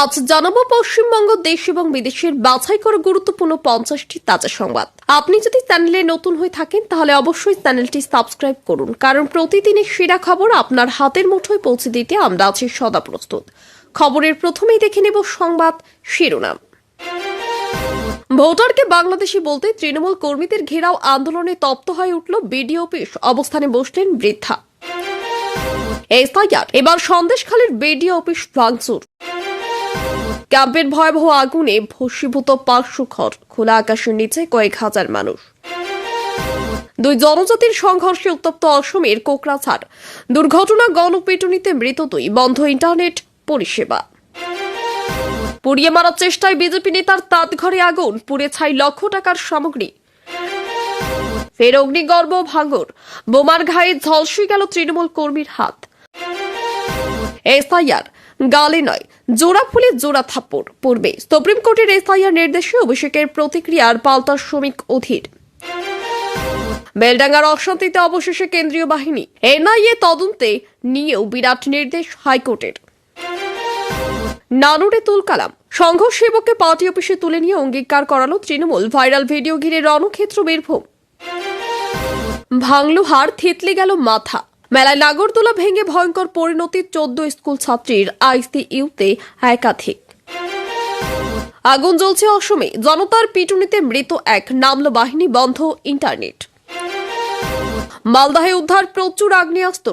আজ জানাবো পশ্চিমবঙ্গ দেশ এবং বিদেশের বাছাই করা গুরুত্বপূর্ণ 50টি তাজা সংবাদ। আপনি যদি চ্যানেলে নতুন হয়ে থাকেন তাহলে অবশ্যই চ্যানেলটি সাবস্ক্রাইব করুন, কারণ প্রতিদিনের সেরা খবর আপনার হাতের মুঠোয় পৌঁছে দিতে আমরা আছি সদা প্রস্তুত। খবরের প্রথমেই দেখে নেব সংবাদ শিরোনাম। ভোটারকে বাংলাদেশি বলতে তৃণমূল কর্মীদের ঘেরাও আন্দোলনে তপ্ত হয়ে উঠল বিডিও অফিস, অবস্থানে বসলেন বৃদ্ধা। এসআইআর, এবার সন্দেশখালীর বিডিও অফিস ভাঙচুর। ক্যাম্পের ভয়াবহ আগুনে ভস্মীভূত 500 ঘর, খোলা আকাশের নিচে কয়েক হাজার মানুষ। দুই জনজাতির সংঘর্ষে উত্তপ্ত অসমের কোকরাঝাড়, দুর্ঘটনা গণপিটুনিতে মৃত দুই, বন্ধ ইন্টারনেট পরিষেবা। পুড়িয়ে মারার চেষ্টায় বিজেপি নেতার তাঁতঘরে আগুন, পুড়ে ছাই লক্ষ টাকার সামগ্রী। ফের অগ্নিগর্ভ ভাঙর, বোমার ঘায়ে ঝলসে গেল তৃণমূল কর্মীর হাত। এসআইআর, গালে নয় জোড়া ফুলে জোড়া থাপ্পড়। পূর্বে সুপ্রিম কোর্টের এসআইআর নির্দেশে অভিষেকের প্রতিক্রিয়ার পাল্টা শ্রমিক অধীর। বেলডাঙ্গার অশান্তিতে অবশেষে কেন্দ্রীয় বাহিনী, এনআইএ তদন্তে নিয়েও বিরাট নির্দেশ হাইকোর্টের। নানুরে তুলকালাম, সংঘ সেবককে পার্টি অফিসে তুলে নিয়ে অঙ্গীকার করালো তৃণমূল। ভাইরাল ভিডিও ঘিরে রণক্ষেত্র বীরভূম। ভাঙল হাড়, থেতলে গেল মাথা। মেলায় নাগরদোলা ভেঙে ভয়ঙ্কর পরিণতি, 14 স্কুল ছাত্রীর আইসিইউতে একাধিক। আগুন জ্বলছে অসমে, জনতার পিটুনিতে মৃত এক, নামল বাহিনী, বন্ধ ইন্টারনেট। মালদাহে উদ্ধার প্রচুর আগ্নেয়াস্ত্র।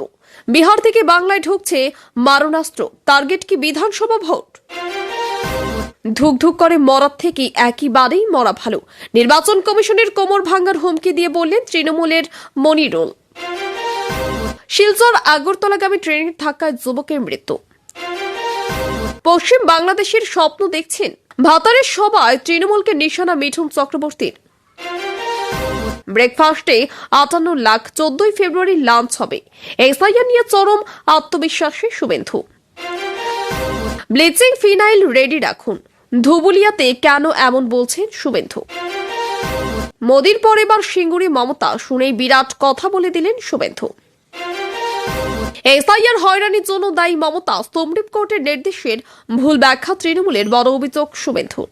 বিহার থেকে বাংলায় ঢুকছে মারণাস্ত্র। টার্গেট কি বিধানসভা ভোট? ধুকধুক করে মরার থেকে একেবারেই মরা ভালো, নির্বাচন কমিশনের কোমর ভাঙার হুমকি দিয়ে বললেন তৃণমূলের মনিরুল। শিলচর আগরতলাগামী ট্রেনের ধাক্কায় যুবকের মৃত্যু। পশ্চিম বাংলাদেশের স্বপ্ন দেখছেন, ভাতারের সভায় তৃণমূলকে নিশানা মিঠুন চক্রবর্তীর। ব্রেকফাস্টে 58 লাখ, 14 ফেব্রুয়ারি লাঞ্চ হবে। এসআইআর নিয়ে চরম আত্মবিশ্বাসী শুভেন্দু। ব্লিচিং ফিনাইল রেডি রাখুন, ধুবুলিয়াতে কেন এমন বলছেন শুভেন্দু। মোদির পর এবার সিঙ্গুরে মমতা, শুনেই বিরাট কথা বলে দিলেন শুভেন্দু। এসআইআর হয়রানির জন্য দায়ী মমতা, সুপ্রিম কোর্টের নির্দেশের ভুল ব্যাখ্যা তৃণমূলের, বড় অভিযোগ শুভেন্দুর।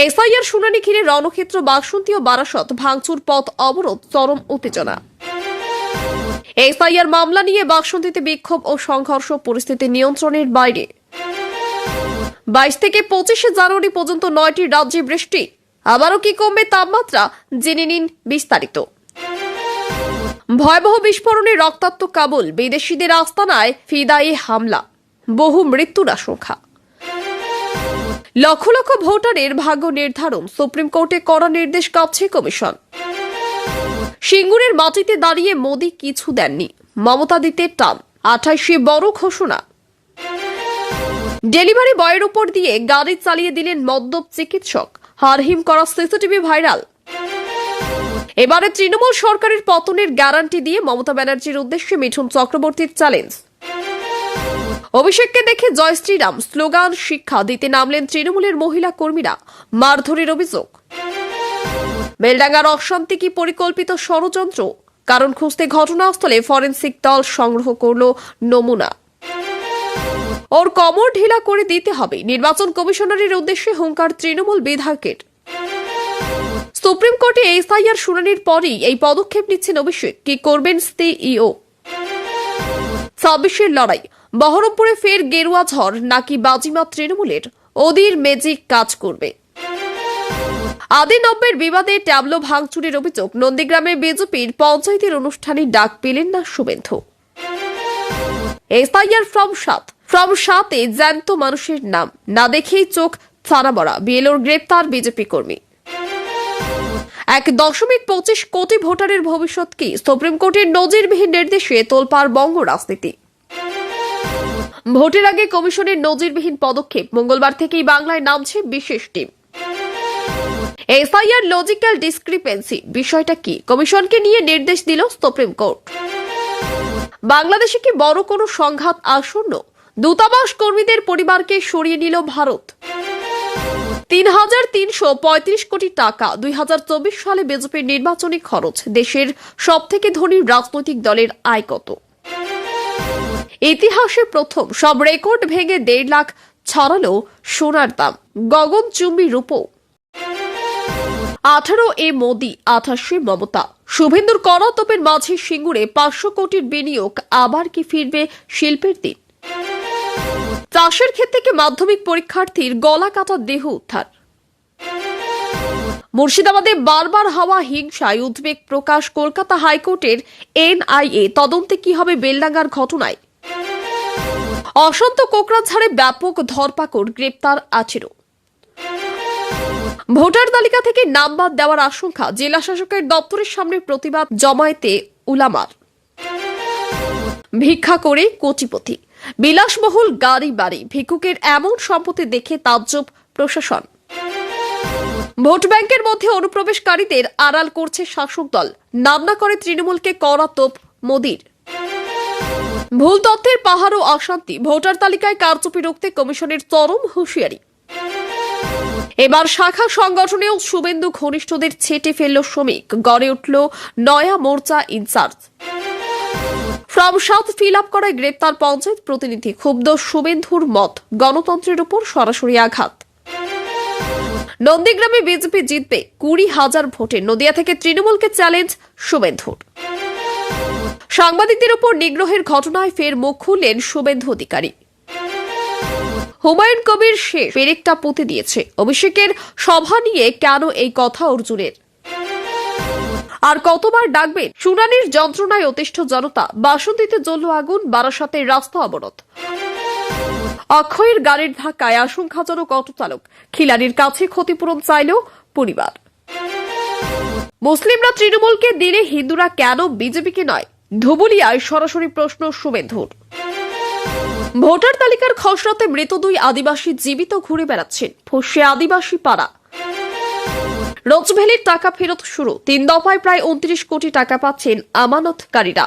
এসআইআর শুনানি ঘিরে রণক্ষেত্র, বাসন্তী ও বারাসত ভাঙচুর, পথ অবরোধ, চরম উত্তেজনা। এসআইআর মামলা নিয়ে বাসন্তীতে বিক্ষোভ ও সংঘর্ষ, পরিস্থিতি নিয়ন্ত্রণের বাইরে। 22 থেকে 25 জানুয়ারি পর্যন্ত 9টি রাজ্যে বৃষ্টি। আবারও কি কমবে তাপমাত্রা, জেনে নিন বিস্তারিত। ভয়াবহ বিস্ফোরণে রক্তাক্ত কাবুল, বিদেশিদের আস্তানায় ফিদায়ে হামলা, বহু মৃত্যুর আশঙ্কা। লক্ষ লক্ষ ভোটারের ভাগ্য নির্ধারণ, সুপ্রিম কোর্টে কড়া নির্দেশ, কাঁপছে কমিশন। সিঙ্গুরের মাটিতে দাঁড়িয়ে মোদি কিছু দেননি, মমতা দিতে টান, 28 বড় ঘোষণা। ডেলিভারি বয়ের উপর দিয়ে গাড়ি চালিয়ে দিলেন মদ্যপ চিকিৎসক, হারহিম করা সিসিটিভি ভাইরাল। এবারে তৃণমূল সরকারের পতনের গ্যারান্টি দিয়ে মমতা ব্যানার্জির উদ্দেশ্যে মিঠুন চক্রবর্তীর চ্যালেঞ্জ। অভিষেককে দেখে জয় শ্রীরাম স্লোগান শিক্ষা দিতে নামলেন তৃণমূলের মহিলা কর্মীরা, মারধরের অভিযোগ। বেলডাঙ্গার অশান্তি কি পরিকল্পিত ষড়যন্ত্র? কারণ খুঁজতে ঘটনাস্থলে ফরেনসিক দল সংগ্রহ করল নমুনা। ওর কমর ঢিলা করে দিতে হবে, নির্বাচন কমিশনারের উদ্দেশ্যে হুঙ্কার তৃণমূল বিধায়কের। সুপ্রিম কোর্টে এসআইআর শুনানির পরই এই পদক্ষেপ নিচ্ছেন অভিষেক, কি করবেন সিইও। 26-এর লড়াই, বহরমপুরে ফের গেরুয়া ঝড়, নাকি বাজিমাত তৃণমূলের, ওদির ম্যাজিক কাজ করবে। আদি 90-এর বিবাদে ট্যাবলো ভাঙচুরের অভিযোগ, নন্দীগ্রামে বিজেপির পঞ্চায়েতের অনুষ্ঠানে ডাক পেলেন না শুভেন্দু। এসআইআর ফর্ম 7-এ জ্যান্ত মানুষের নাম না দেখেই চোখ ছাড়াবড়া, বিএলওর গ্রেপ্তার বিজেপি কর্মী। 1.25 কোটি ভোটারের ভবিষ্যৎ কি? সুপ্রিম কোর্টের নজিরবিহীন নির্দেশে তোলপাড় বঙ্গ রাজনীতি। ভোটের আগে কমিশনের নজিরবিহীন পদক্ষেপ, মঙ্গলবার থেকেই বাংলায় নামছে বিশেষ টিম। এসআইআর লজিক্যাল ডিসক্রিপেন্সি, বিষয়টা কি? কমিশনকে নিয়ে নির্দেশ দিল সুপ্রিম কোর্ট। বাংলাদেশে কি বড় কোনো সংঘাত আসন্ন? দূতাবাস কর্মীদের পরিবারকে সরিয়ে নিল ভারত। 3,335 কোটি টাকা 2024 সালে বিজেপির নির্বাচনী খরচ। দেশের সবথেকে ধনী রাজনৈতিক দলের আয় কত? ইতিহাসে প্রথম, সব রেকর্ড ভেঙে 1.5 লাখ ছড়ালো সোনার দাম, গগনচুম্বী রূপো। 18 মোদী, 28 মমতা। শুভেন্দুর করতবের মাঝে সিঙ্গুরে 500 কোটির বিনিয়োগ, আবার কি ফিরবে শিল্পের দিন? চাষের ক্ষেত থেকে মাধ্যমিক পরীক্ষার্থীর গলা কাটা দেহ উদ্ধার। মুর্শিদাবাদে বারবার হওয়া হিংসায় উদ্বেগ প্রকাশ কলকাতা হাইকোর্টের। এনআইএ তদন্তে কি হবে বেলডাঙ্গার ঘটনায়? অশান্ত কোকড়াঝাড়ে ব্যাপক ধরপাকড়, গ্রেপ্তার 18। ভোটার তালিকা থেকে নাম বাদ দেওয়ার আশঙ্কা, জেলা শাসকের দপ্তরের সামনে প্রতিবাদ জমায়েতে উলামার। ভিক্ষা করে কোটিপতি, বিলাসবহুল গাড়ি বাড়ি, ভিক্ষুকের এমন সম্পত্তি দেখে তাজ্জব প্রশাসন। ভোট ব্যাংকের মধ্যে অনুপ্রবেশকারীদের আড়াল করছে শাসক দল, নাম না করে তৃণমূলকে কড়া তোপ মোদীর। ভুল তথ্যের পাহাড় ও অশান্তি, ভোটার তালিকায় কারচুপি রুখতে কমিশনের চরম হুঁশিয়ারি। এবার শাখা সংগঠনেও শুভেন্দু ঘনিষ্ঠদের ছেটে ফেলল শ্রমিক, গড়ে উঠল নয়া মোর্চা ইনচার্জ। ফর্ম 7 ফিল আপ করায় গ্রেপ্তার পঞ্চায়েত প্রতিনিধি, ক্ষুব্ধ শুভেন্দুর মত, গণতন্ত্রের উপর সরাসরি আঘাত। নন্দীগ্রামে বিজেপি জিতবে 20,000 ভোটে, নদিয়া থেকে তৃণমূলকে চ্যালেঞ্জ শুভেন্দুর। সাংবাদিকদের উপর নিগ্রহের ঘটনায় ফের মুখ খুললেন শুভেন্দু অধিকারী। হুমায়ুন কবির শেষ পেরেকটা পুঁতে দিয়েছে, অভিষেকের সভা নিয়ে কেন এই কথা অর্জুনের? আর কতবার ডাকবেন? শুনানির যন্ত্রণায় অতিষ্ঠ জনতা, বাসন্তীতে জ্বলল আগুন, বারাসাতের রাস্তা অবরোধ। অক্ষয়ের গাড়ির ধাক্কায় আশঙ্কাজনক অটো চালক, খিলানির কাছে ক্ষতিপূরণ চাইল পরিবার। মুসলিমরা তৃণমূলকে দিলে হিন্দুরা কেন বিজেপিকে নয়? ধুবুলিয়ায় সরাসরি প্রশ্ন শুভেন্দুর। ভোটার তালিকার খসড়াতে মৃত 2 আদিবাসী জীবিত ঘুরে বেড়াচ্ছেন, ফসে আদিবাসী পাড়া। রোজভ্যালির টাকা ফেরত শুরু, 3 দফায় প্রায় 29 কোটি টাকা পাচ্ছেন আমানতকারীরা।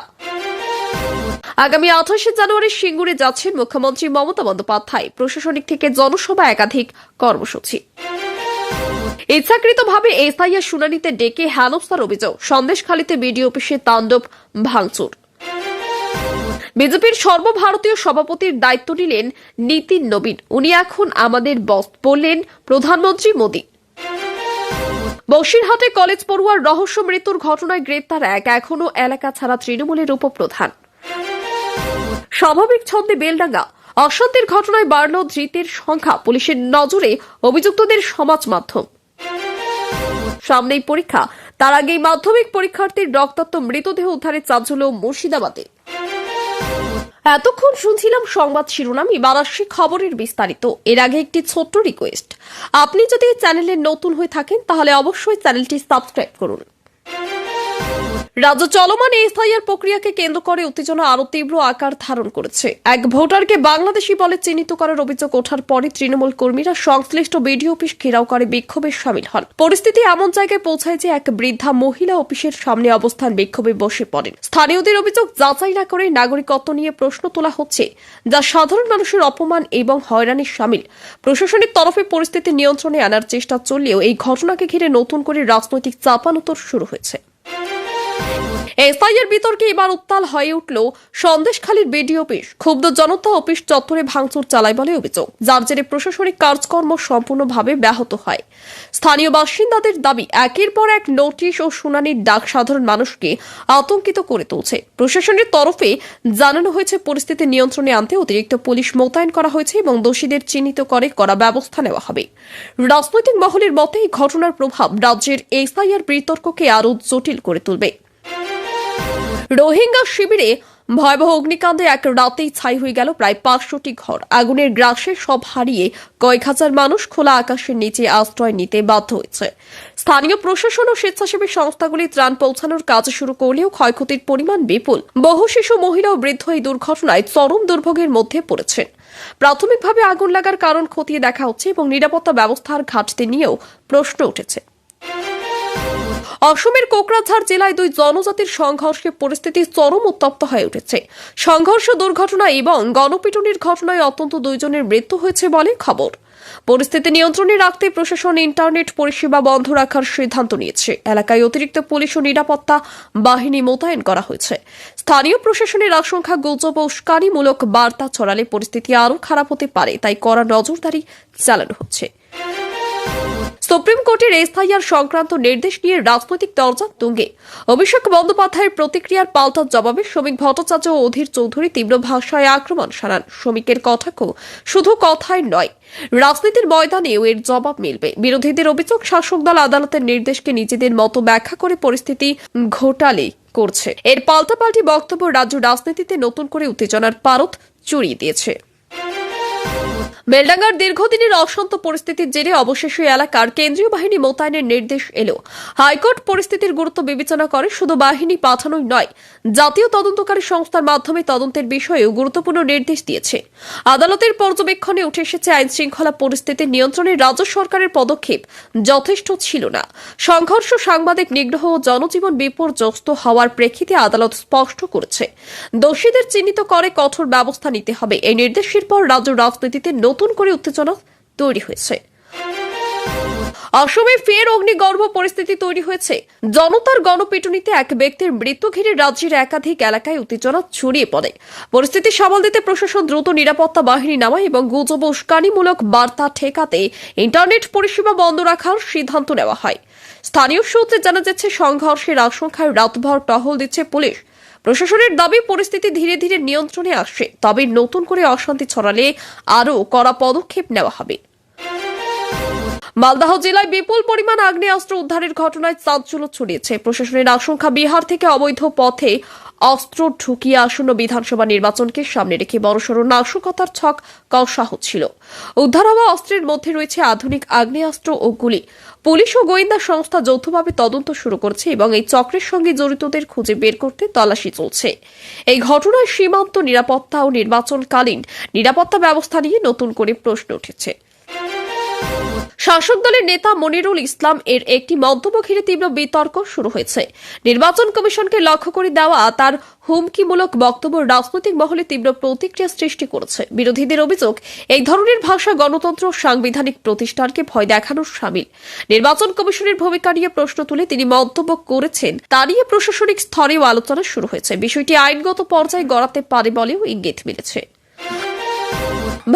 আগামী 28 জানুয়ারি সিঙ্গুরে যাচ্ছেন মুখ্যমন্ত্রী মমতা বন্দ্যোপাধ্যায়, প্রশাসনিক থেকে জনসভা, একাধিক কর্মসূচি। ইচ্ছাকৃতভাবে এসআইআর শুনানিতে ডেকে হেনস্থার অভিযোগ, সন্দেশখালীতে বিডিও অফিসে তাণ্ডব ভাঙচুর। বিজেপির সর্বভারতীয় সভাপতির দায়িত্ব নিলেন নীতিন নবীন, উনি এখন আমাদের বস বললেন প্রধানমন্ত্রী মোদী। বসিরহাটে কলেজ পড়ুয়ার রহস্য মৃত্যুর ঘটনায় গ্রেপ্তার 1, এখনো এলাকা ছাড়া তৃণমূলের উপপ্রধান। স্বাভাবিক ছন্দে বেলডাঙ্গা, অশান্তির ঘটনায় বাড়ল ধৃতের সংখ্যা, পুলিশের নজরে অভিযুক্তদের সমাজ মাধ্যম। সামনেই পরীক্ষা, তার আগেই মাধ্যমিক পরীক্ষার্থীর রক্তাক্ত মৃতদেহ উদ্ধারের চাঞ্চল্য মুর্শিদাবাদে। এতক্ষণ শুনছিলাম সংবাদ শিরোনাম, এবার আসছে খবরের বিস্তারিত। এর আগে একটি ছোট্ট রিকোয়েস্ট, আপনি যদি এই চ্যানেলে নতুন হয়ে থাকেন তাহলে অবশ্যই চ্যানেলটি সাবস্ক্রাইব করুন। রাজ্য চলমান এসআইআর প্রক্রিয়াকে কেন্দ্র করে উত্তেজনা আরো তীব্র আকার ধারণ করেছে। এক ভোটারকে বাংলাদেশি বলে চিহ্নিত করার অভিযোগ ওঠার পরে তৃণমূল কর্মীরা সংশ্লিষ্ট বিডিও অফিস ঘেরাও করে বিক্ষোভে সামিল হন। পরিস্থিতি এমন জায়গায় পৌঁছায় যে এক বৃদ্ধা মহিলা অফিসের সামনে অবস্থান বিক্ষোভে বসে পড়েন। স্থানীয়দের অভিযোগ, যাচাই না করে নাগরিকত্ব নিয়ে প্রশ্ন তোলা হচ্ছে, যা সাধারণ মানুষের অপমান এবং হয়রানির সামিল। প্রশাসনের তরফে পরিস্থিতি নিয়ন্ত্রণে আনার চেষ্টা চললেও এই ঘটনাকে ঘিরে নতুন করে রাজনৈতিক চাপানোতর শুরু হয়েছে। এসআইআর বিতর্কে এবার উত্তাল হয়ে উঠল সন্দেশখালীর বিডিও অফিস। ক্ষুব্ধ জনতা অফিস চত্বরে ভাঙচুর চালায় বলে অভিযোগ, যার জেরে প্রশাসনিক কাজকর্ম সম্পূর্ণভাবে ব্যাহত হয়। স্থানীয় বাসিন্দাদের দাবি, একের পর এক নোটিশ ও শুনানির ডাক সাধারণ মানুষকে আতঙ্কিত করে তুলছে। প্রশাসনের তরফে জানানো হয়েছে পরিস্থিতি নিয়ন্ত্রণে আনতে অতিরিক্ত পুলিশ মোতায়েন করা হয়েছে এবং দোষীদের চিহ্নিত করে কড়া ব্যবস্থা নেওয়া হবে। রাজনৈতিক মহলের মতে এই ঘটনার প্রভাব রাজ্যের এসআইআর বিতর্ককে আরও জটিল করে তুলবে। রোহিঙ্গা শিবিরে ভয়াবহ অগ্নিকাণ্ডে এক রাতেই ছাই হয়ে গেল প্রায় 500টি ঘর। আগুনের গ্রাসে সব হারিয়ে কয়েক হাজার মানুষ খোলা আকাশের নিচে আশ্রয় নিতে বাধ্য হয়েছে। স্থানীয় প্রশাসন ও স্বেচ্ছাসেবী সংস্থাগুলি ত্রাণ পৌঁছানোর কাজ শুরু করলেও ক্ষয়ক্ষতির পরিমাণ বিপুল। বহু শিশু, মহিলা ও বৃদ্ধ এই দুর্ঘটনায় চরম দুর্ভোগের মধ্যে পড়েছেন। প্রাথমিকভাবে আগুন লাগার কারণ খতিয়ে দেখা হচ্ছে এবং নিরাপত্তা ব্যবস্থার ঘাটতি নিয়েও প্রশ্ন উঠেছে। অসমের কোকরাঝাড় জেলায় দুই জনজাতির সংঘর্ষে পরিস্থিতি চরম উত্তপ্ত হয়ে উঠেছে। সংঘর্ষ, দুর্ঘটনা এবং গণপিটুনির ঘটনায় অন্তত দুইজনের মৃত্যু হয়েছে বলে খবর। পরিস্থিতি নিয়ন্ত্রণে রাখতে প্রশাসন ইন্টারনেট পরিষেবা বন্ধ রাখার সিদ্ধান্ত নিয়েছে। এলাকায় অতিরিক্ত পুলিশ ও নিরাপত্তা বাহিনী মোতায়েন করা হয়েছে। স্থানীয় প্রশাসনের আশঙ্কা, গুজব ও উস্কানিমূলক বার্তা ছড়ালে পরিস্থিতি আরও খারাপ হতে পারে, তাই কড়া নজরদারি চালানো হচ্ছে। সুপ্রিম কোর্টের এসআইআর সংক্রান্ত নির্দেশ নিয়ে রাজনৈতিক দরজা তুঙ্গে। অভিষেক বন্দ্যোপাধ্যায়ের প্রতিক্রিয়ার পাল্টা জবাবে শ্রমিক ভট্টাচার্য ও অধীর চৌধুরী তীব্র ভাষায় আক্রমণ শানান। শ্রমিকের কথাকেও শুধু কথাই নয়, রাজনীতির ময়দানেও এর জবাব মিলবে। বিরোধীদের অভিযোগ, শাসক দল আদালতের নির্দেশকে নিজেদের মতো ব্যাখ্যা করে পরিস্থিতি ঘোটালে করছে। এর পাল্টাপাল্টি বক্তব্য রাজ্য রাজনীতিতে নতুন করে উত্তেজনার পারদ চড়িয়ে দিয়েছে। বেলডাঙ্গার দীর্ঘদিনের অশান্ত পরিস্থিতির জেরে অবশেষে এলাকার কেন্দ্রীয় বাহিনী মোতায়েনের নির্দেশ এলো। হাইকোর্ট পরিস্থিতির গুরুত্ব বিবেচনা করে শুধু বাহিনী পাঠানোই নয়, জাতীয় তদন্তকারী সংস্থার মাধ্যমে তদন্তের বিষয়েও গুরুত্বপূর্ণ নির্দেশ দিয়েছে। আদালতের পর্যবেক্ষণে উঠে এসেছে, আইন শৃঙ্খলা পরিস্থিতি নিয়ন্ত্রণে রাজ্য সরকারের পদক্ষেপ যথেষ্ট ছিল না। সংঘর্ষ, সাংবাদিক নিগ্রহ ও জনজীবন বিপর্যস্ত হওয়ার প্রেক্ষিতে আদালত স্পষ্ট করেছে, দোষীদের চিহ্নিত করে কঠোর ব্যবস্থা নিতে হবে। এই নির্দেশের পর রাজ্য রাজনীতিতে নতুন করে উত্তেজনা তৈরি হয়েছে। অসমে ফের অগ্নিগর্ভ পরিস্থিতি তৈরি হয়েছে। জনতার গণপিটুনিতে এক ব্যক্তির মৃত্যু ঘিরে রাজ্যের একাধিক এলাকায় উত্তেজনা ছড়িয়ে পড়ে। পরিস্থিতি সামাল দিতে প্রশাসন দ্রুত নিরাপত্তা বাহিনী নামায় এবং গুজব ও উস্কানিমূলক বার্তা ঠেকাতে ইন্টারনেট পরিষেবা বন্ধ রাখার সিদ্ধান্ত নেওয়া হয়। স্থানীয় সূত্রে জানা যাচ্ছে, সংঘর্ষের আশঙ্কায় রাতভর টহল দিচ্ছে পুলিশ। প্রশাসনের দাবি, পরিস্থিতি ধীরে ধীরে নিয়ন্ত্রণে আসছে, তবে নতুন করে অশান্তি ছড়ালে আরও কড়া পদক্ষেপ নেওয়া হবে। মালদহ জেলায় বিপুল পরিমাণ আগ্নেয়াস্ত্র উদ্ধারের ঘটনায় চাঞ্চল্য ছড়িয়েছে। প্রশাসনের আশঙ্কা, বিহার থেকে অবৈধ পথে অস্ত্র ঢুকিয়ে আসন্ন বিধানসভা নির্বাচনকে সামনে রেখে বড়সড় নাশকতার ছক কষা হচ্ছিল। উদ্ধার হওয়া অস্ত্রের মধ্যে রয়েছে আধুনিক আগ্নেয়াস্ত্র ও গুলি। পুলিশ ও গোয়েন্দা সংস্থা যৌথভাবে তদন্ত শুরু করেছে এবং এই চক্রের সঙ্গে জড়িতদের খুঁজে বের করতে তল্লাশি চলছে। এই ঘটনায় সীমান্ত নিরাপত্তা ও নির্বাচনকালীন নিরাপত্তা ব্যবস্থা নিয়ে নতুন করে প্রশ্ন উঠেছে। শাসক দলের নেতা মনিরুল ইসলাম এর একটি মন্তব্য ঘিরে তীব্র বিতর্ক শুরু হয়েছে। নির্বাচন কমিশনকে লক্ষ্য করে দেওয়া তার হুমকিমূলক বক্তব্য রাজনৈতিক মহলে তীব্র প্রতিক্রিয়া সৃষ্টি করেছে। বিরোধীদের অভিযোগ, এই ধরনের ভাষা গণতন্ত্র সাংবিধানিক প্রতিষ্ঠানকে ভয় দেখানোর শামিল। নির্বাচন কমিশনের ভূমিকা নিয়ে প্রশ্ন তুলে তিনি মন্তব্য করেছেন, তা নিয়ে প্রশাসনিক স্তরেও আলোচনা শুরু হয়েছে। বিষয়টি আইনগত পর্যায়ে গড়াতে পারে বলেও ইঙ্গিত মিলেছে।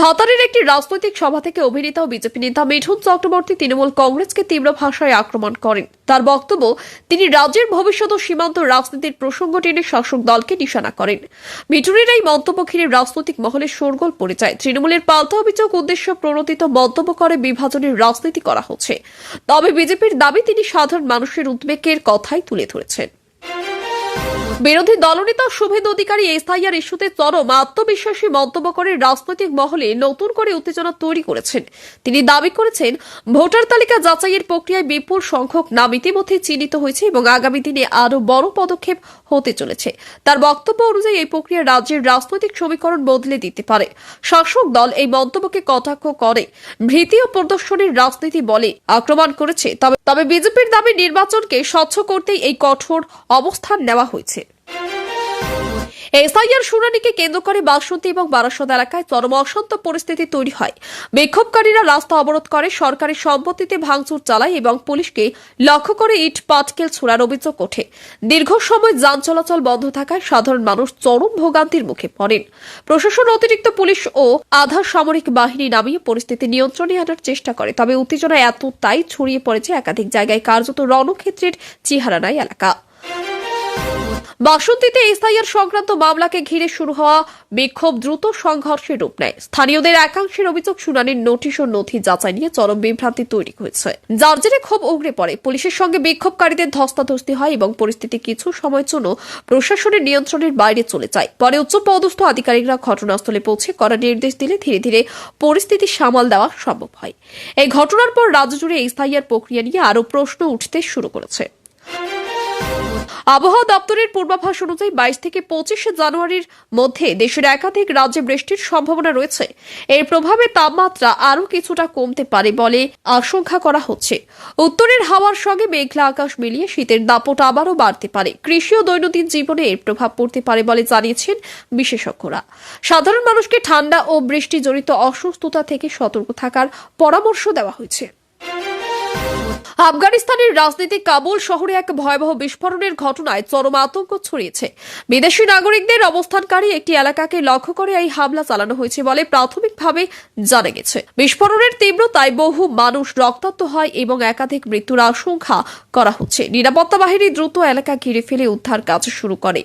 ভাতারের একটি রাজনৈতিক সভা থেকে অভিনেতা ও বিজেপি নেতা মিঠুন চক্রবর্তী তৃণমূল কংগ্রেসকে তীব্র ভাষায় আক্রমণ করেন। তার বক্তব্য, তিনি রাজ্যের ভবিষ্যৎ ও সীমান্ত রাজনীতির প্রসঙ্গ টেনে শাসক দলকে নিশানা করেন। মিঠুনের এই মন্তব্য ঘিরে রাজনৈতিক মহলে শোরগোল পড়ে যায়। তৃণমূলের পাল্টা অভিযোগ, উদ্দেশ্য প্রণোদিত মন্তব্য করে বিভাজনের রাজনীতি করা হচ্ছে। তবে বিজেপির দাবি, তিনি সাধারণ মানুষের উদ্বেগের কথাই তুলে ধরেছেন। বিরোধী দলনেতা শুভেন্দু অধিকারী এসআইআর ইস্যুতে চরম আত্মবিশ্বাসী মন্তব্য করে রাজনৈতিক মহলে নতুন করে উত্তেজনা তৈরি করেছেন। তিনি দাবি করেছেন, ভোটার তালিকা যাচাইয়ের প্রক্রিয়ায় বিপুল সংখ্যক নাম ইতিমধ্যে চিহ্নিত হয়েছে এবং আগামী দিনে আরও বড় পদক্ষেপ হতে চলেছে। তার বক্তব্য অনুযায়ী এই প্রক্রিয়া রাজ্যের রাজনৈতিক সমীকরণ বদলে দিতে পারে। শাসক দল এই মন্তব্যকে কটাক্ষ করে ভীতি ও প্রদর্শনের রাজনীতি বলে আক্রমণ করেছে। তবে বিজেপির দাবি, নির্বাচনকে স্বচ্ছ করতেই এই কঠোর অবস্থান নেওয়া হয়েছে। এসআইআর শুনানিকে কেন্দ্র করে বাসন্তী এবং বারাসত এলাকায় চরম অশান্ত পরিস্থিতি তৈরি হয়। বিক্ষোভকারীরা রাস্তা অবরোধ করে, সরকারি সম্পত্তিতে ভাঙচুর চালায় এবং পুলিশকে লক্ষ্য করে ইট পাটকেল ছোড়ার অভিযোগ ওঠে। দীর্ঘ সময় যান চলাচল বন্ধ থাকায় সাধারণ মানুষ চরম ভোগান্তির মুখে পড়েন। প্রশাসন অতিরিক্ত পুলিশ ও আধা সামরিক বাহিনী নামিয়ে পরিস্থিতি নিয়ন্ত্রণে আনার চেষ্টা করে। তবে উত্তেজনা এতটাই ছড়িয়ে পড়েছে, একাধিক জায়গায় কার্যত রণক্ষেত্রের চেহারা নেয় এলাকা। বাসন্তীতে এসআইআর সংক্রান্ত মামলাকে ঘিরে শুরু হওয়া বিক্ষোভ দ্রুত সংঘর্ষের রূপ নেয়। স্থানীয়দের একাংশের অভিযোগ, শুনানির নোটিশ ও নথি যাচাই নিয়ে চরম বিভ্রান্তি তৈরি হয়েছে, যার জেরে ক্ষোভ উগড়ে পড়ে। পুলিশের সঙ্গে বিক্ষোভকারীদের ধস্তাধস্তি হয় এবং পরিস্থিতি কিছু সময়ের জন্য প্রশাসনের নিয়ন্ত্রণের বাইরে চলে যায়। পরে উচ্চপদস্থ আধিকারিকরা ঘটনাস্থলে পৌঁছে কড়া নির্দেশ দিলে ধীরে ধীরে পরিস্থিতি সামাল দেওয়া সম্ভব হয়। এই ঘটনার পর রাজ্য জুড়ে এসআইআর প্রক্রিয়া নিয়ে আরও প্রশ্ন উঠতে শুরু করেছে। আবহাওয়া দপ্তরের পূর্বাভাস অনুযায়ী 22 থেকে 25 জানুয়ারির মধ্যে দেশের একাধিক রাজ্যে বৃষ্টির সম্ভাবনা রয়েছে। এর প্রভাবে তাপমাত্রা আরও কিছুটা কমতে পারে বলে আশঙ্কা করা হচ্ছে। উত্তরের হাওয়ার সঙ্গে মেঘলা আকাশ মিলিয়ে শীতের দাপট আবারও বাড়তে পারে। কৃষি ও দৈনন্দিন জীবনে এর প্রভাব পড়তে পারে বলে জানিয়েছেন বিশেষজ্ঞরা। সাধারণ মানুষকে ঠান্ডা ও বৃষ্টি জনিত অসুস্থতা থেকে সতর্ক থাকার পরামর্শ দেওয়া হয়েছে। আফগানিস্তানের রাজনীতি কাবুল শহরে এক ভয়াবহ বিস্ফোরণের ঘটনায় চরম আতঙ্ক ছড়িয়েছে। বিদেশি নাগরিকদের অবস্থানকারী একটি এলাকাকে লক্ষ্য করে এই হামলা চালানো হয়েছে বলে প্রাথমিকভাবে জানা গেছে। বিস্ফোরণের তীব্রতায় বহু মানুষ রক্তাক্ত হয় এবং একাধিক মৃত্যুর আশঙ্কা করা হচ্ছে। নিরাপত্তা বাহিনী দ্রুত এলাকা ঘিরে ফেলে উদ্ধার কাজ শুরু করে।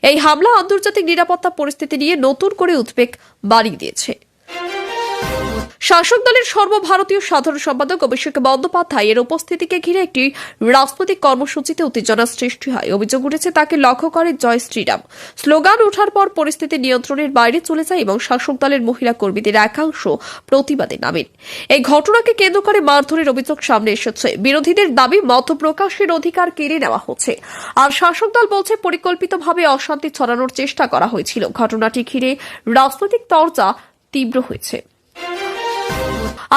এই হামলা আন্তর্জাতিক নিরাপত্তা পরিস্থিতি নিয়ে নতুন করে উদ্বেগ বাড়িয়ে দিয়েছে। শাসক দলের সর্বভারতীয় সাধারণ সম্পাদক অভিষেক বন্দ্যোপাধ্যায় এর উপস্থিতিকে ঘিরে একটি রাজনৈতিক কর্মসূচিতে উত্তেজনা সৃষ্টি হয়। অভিযোগ উঠেছে তাকে লক্ষ্য করে জয় শ্রীরাম স্লোগান ওঠার পর পরিস্থিতি নিয়ন্ত্রণের বাইরে চলে যায় এবং শাসক দলের মহিলা কর্মীদের একাংশ প্রতিবাদে নামেন। এই ঘটনাকে কেন্দ্র করে মারধরের অভিযোগ সামনে এসেছে। বিরোধীদের দাবি মত প্রকাশের অধিকার কেড়ে নেওয়া হচ্ছে, আর শাসক দল বলছে পরিকল্পিতভাবে অশান্তি ছড়ানোর চেষ্টা করা হয়েছিল। ঘটনাটি ঘিরে রাজনৈতিক চর্চা তীব্র হয়েছে।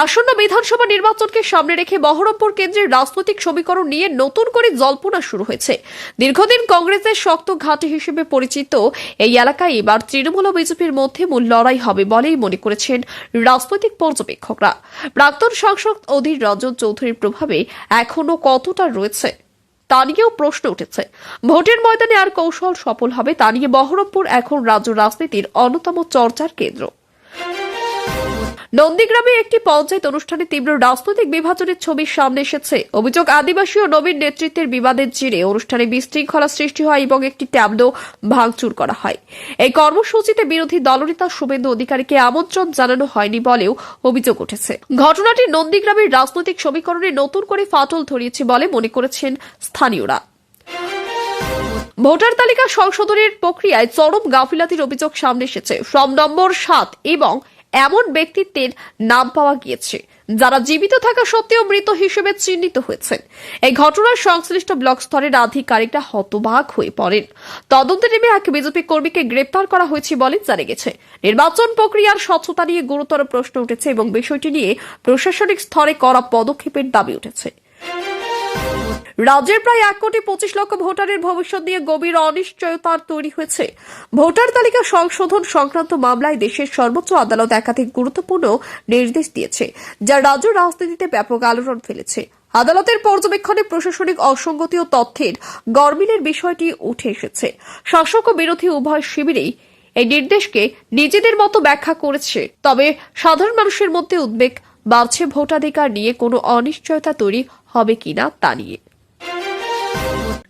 আসন্ন বিধানসভা নির্বাচনকে সামনে রেখে বহরমপুর কেন্দ্রের রাজনৈতিক সমীকরণ নিয়ে নতুন করে জল্পনা শুরু হয়েছে। দীর্ঘদিন কংগ্রেসের শক্ত ঘাঁটি হিসেবে পরিচিত এই এলাকায় এবার তৃণমূল ও বিজেপির মধ্যে মূল লড়াই হবে বলেই মনে করেছেন রাজনৈতিক পর্যবেক্ষকরা। প্রাক্তন সাংসদ অধীর রঞ্জন চৌধুরীর প্রভাবে এখনো কতটা রয়েছে তা নিয়েও প্রশ্ন উঠেছে। ভোটের ময়দানে আর কৌশল সফল হবে তা নিয়ে বহরমপুর এখন রাজ্য রাজনীতির অন্যতম চর্চার কেন্দ্র। নন্দীগ্রামে একটি পঞ্চায়েত অনুষ্ঠানে তীব্র রাজনৈতিক বিভাজনের ছবি সামনে এসেছে। অভিযোগ, আদিবাসী ও নবীন নেতৃত্বের বিবাদের জেরে অনুষ্ঠানে বিশৃঙ্খলা সৃষ্টি হয় এবং একটি ট্যাবলো ভাঙচুর করা হয়। এই কর্মসূচিতে বিরোধী দলনেতা শুভেন্দু অধিকারীকে আমন্ত্রণ জানানো হয়নি বলেও অভিযোগ উঠেছে। ঘটনাটি নন্দীগ্রামের রাজনৈতিক সমীকরণে নতুন করে ফাটল ধরিয়েছে বলে মনে করেছেন স্থানীয়রা। ভোটার তালিকা সংশোধনের প্রক্রিয়ায় চরম গাফিলতির অভিযোগ সামনে এসেছে। ফর্ম নম্বর 7 এবং এমন ব্যক্তিত্বের নাম পাওয়া গিয়েছে যারা জীবিত থাকা সত্ত্বেও মৃত হিসেবে চিহ্নিত হয়েছেন। এই ঘটনার সংশ্লিষ্ট ব্লক স্তরের আধিকারিকরা হতবাক হয়ে পড়েন। তদন্তে নেমে এক বিজেপি কর্মীকে গ্রেপ্তার করা হয়েছে বলে জানা গেছে। নির্বাচন প্রক্রিয়ার স্বচ্ছতা নিয়ে গুরুতর প্রশ্ন উঠেছে এবং বিষয়টি নিয়ে প্রশাসনিক স্তরে কড়া পদক্ষেপের দাবি উঠেছে। রাজ্যের প্রায় 1,25,00,000 ভোটারের ভবিষ্যৎ নিয়ে গভীর অনিশ্চয়তা তৈরি হয়েছে। ভোটার তালিকা সংশোধন সংক্রান্ত মামলায় দেশের সর্বোচ্চ আদালত একাধিক গুরুত্বপূর্ণ নির্দেশ দিয়েছে, যা রাজ্য রাজনীতিতে ব্যাপক আলোড়ন ফেলেছে। আদালতের পর্যবেক্ষণে প্রশাসনিক অসঙ্গতি ও তথ্যের গরমিলের বিষয়টি উঠে এসেছে। শাসক ও বিরোধী উভয় শিবিরেই এই নির্দেশকে নিজেদের মতো ব্যাখ্যা করেছে। তবে সাধারণ মানুষের মধ্যে উদ্বেগ বাড়ছে ভোটাধিকার নিয়ে কোনো অনিশ্চয়তা তৈরি হবে কিনা তা নিয়ে।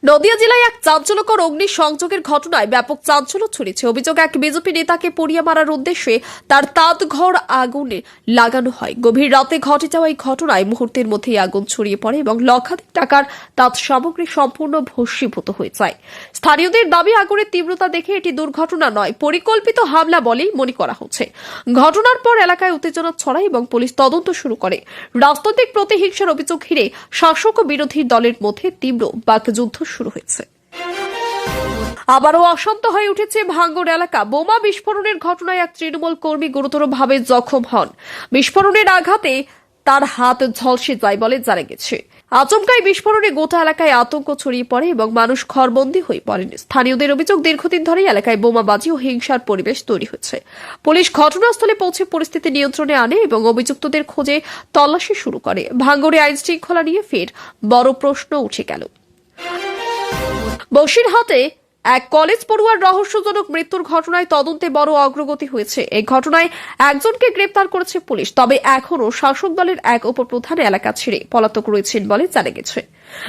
নদিয়া জেলায় এক চাঞ্চল্যকর অগ্নি সংযোগের ঘটনায় ব্যাপক চাঞ্চল্য ছড়িয়েছে। অভিযোগ, এক বিজেপি নেতাকে পুড়িয়ে মারার উদ্দেশ্যে তার তাঁত ঘর আগুনে লাগানো হয়। গভীর রাতে ঘটে যাওয়া এই ঘটনায় মুহূর্তের মধ্যেই আগুন ছড়িয়ে পড়ে এবং লক্ষাধিক টাকার তাঁত সামগ্রী সম্পূর্ণ ভস্মীভূত হয়ে যায়। স্থানীয়দের দাবি, আগুনের তীব্রতা দেখে এটি দুর্ঘটনা নয়, পরিকল্পিত হামলা বলেই মনে করা হচ্ছে। ঘটনার পর এলাকায় উত্তেজনা ছড়ায় এবং পুলিশ তদন্ত শুরু করে। রাজনৈতিক প্রতিহিংসার অভিযোগ ঘিরে শাসক ও বিরোধী দলের মধ্যে তীব্র বাকযুদ্ধ শুরু হয়েছে। আবারও অশান্ত হয়ে উঠেছে ভাঙ্গর এলাকা। বোমা বিস্ফোরণের ঘটনায় এক তৃণমূল কর্মী গুরুতরভাবে জখম হন। বিস্ফোরণের আঘাতে তার হাত ঝলসে যায় বলে জানা গেছে। আচমকাই বিস্ফোরণে গোটা এলাকায় আতঙ্ক ছড়িয়ে পড়ে এবং মানুষ ঘরবন্দী হয়ে পড়েন। স্থানীয়দের অভিযোগ, দীর্ঘদিন ধরেই এলাকায় বোমাবাজি ও হিংসার পরিবেশ তৈরি হয়েছে। পুলিশ ঘটনাস্থলে পৌঁছে পরিস্থিতি নিয়ন্ত্রণে আনে এবং অভিযুক্তদের খোঁজে তল্লাশি শুরু করে। ভাঙ্গরে আইন শৃঙ্খলা নিয়ে ফের বড় প্রশ্ন উঠে গেল। বসিরহাটে এক কলেজ পড়ুয়ার রহস্যজনক মৃত্যুর ঘটনায় তদন্তে বড় অগ্রগতি হয়েছে। এই ঘটনায় একজনকে গ্রেপ্তার করেছে পুলিশ। তবে এখনও শাসক দলের এক উপপ্রধান এলাকা ছেড়ে পলাতক রয়েছেন বলে জানা গেছে।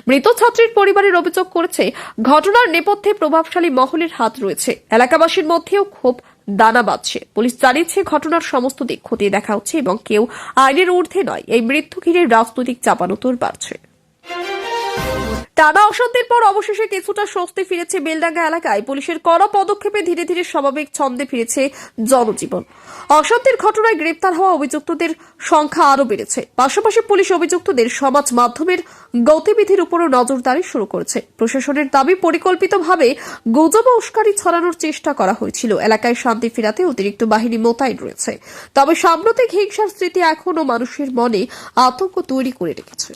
মৃত ছাত্রীর পরিবারের অভিযোগ করেছে, ঘটনার নেপথ্যে প্রভাবশালী মহলের হাত রয়েছে। এলাকাবাসীর মধ্যেও ক্ষোভ দানা বাঁধছে। পুলিশ জানিয়েছে, ঘটনার সমস্ত দিক খতিয়ে দেখা হচ্ছে এবং কেউ আইনের ঊর্ধ্বে নয়। এই মৃত্যু ঘিরে রাজনৈতিক চাপানোতর বাড়ছে। টানা অশান্তির পর অবশেষে কিছুটা স্বস্তি ফিরেছে বেলডাঙ্গা এলাকায়। পুলিশের কড়া পদক্ষেপে ধীরে ধীরে স্বাভাবিক ছন্দে ফিরেছে জনজীবন। অশান্তির ঘটনায় গ্রেপ্তার হওয়া অভিযুক্তদের সংখ্যা আরও বেড়েছে। পাশাপাশি পুলিশ অভিযুক্তদের সমাজ মাধ্যমের গতিবিধির উপরও নজরদারি শুরু করেছে। প্রশাসনের দাবি, পরিকল্পিতভাবে গুজব ও উস্কানি ছড়ানোর চেষ্টা করা হয়েছিল। এলাকায় শান্তি ফেরাতে অতিরিক্ত বাহিনী মোতায়েন রয়েছে। তবে সাম্প্রতিক হিংসার স্মৃতি এখনও মানুষের মনে আতঙ্ক তৈরি করে রেখেছে।